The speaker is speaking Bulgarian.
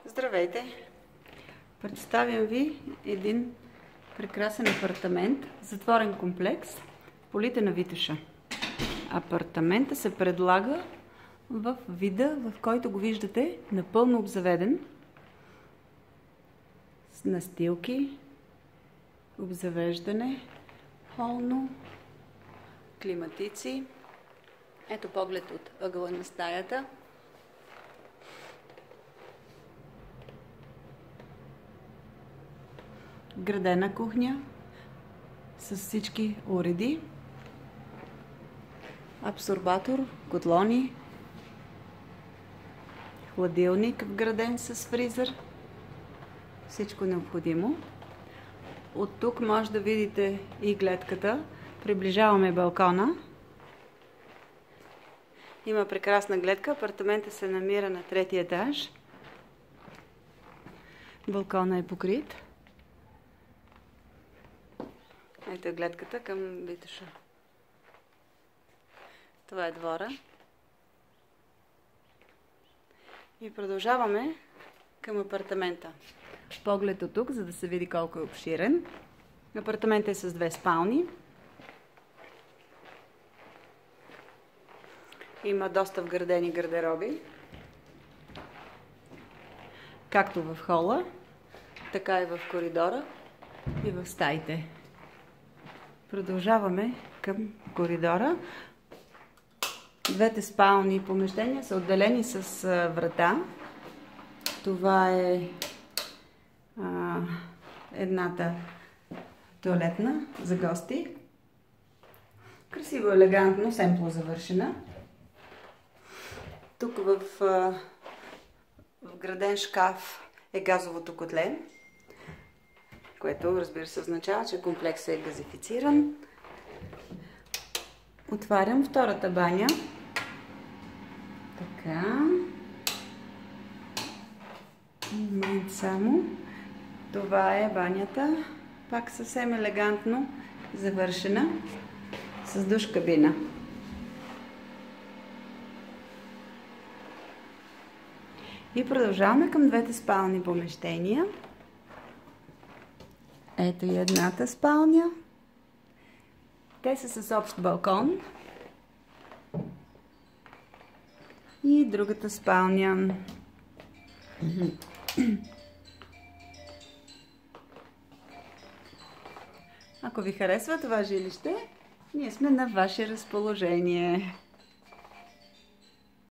Здравейте! Представям ви един прекрасен апартамент, затворен комплекс в полите на Витоша. Апартаментът се предлага в вида, в който го виждате, напълно обзаведен, с настилки, обзавеждане, холно, климатици. Ето поглед от ъгъла на стаята. Градена кухня с всички уреди, абсорбатор, котлони, хладилник вграден с фризер, всичко необходимо. От тук може да видите и гледката. Приближаваме балкона. Има прекрасна гледка. Апартаментът се намира на 3-ти етаж. Балкона е покрит. Ето е гледката към Витоша. Това е двора. И продължаваме към апартамента. Поглед от тук, за да се види колко е обширен. Апартаментът е с 2 спални. Има доста вградени гардероби. Както в хола, така и в коридора и в стаите. Продължаваме към коридора. Двете спални помещения са отделени с врата. Това е едната тоалетна за гости. Красиво, елегантно, семпло завършена. Тук в вграден шкаф е газовото котле, което, разбира се, означава, че комплексът е газифициран. Отварям втората баня. Така. Момент само. Това е банята. Пак съвсем елегантно завършена с душ кабина. И продължаваме към двете спални помещения. Ето и едната спалня. Те са с общ балкон. И другата спалня. Ако ви харесва това жилище, ние сме на ваше разположение.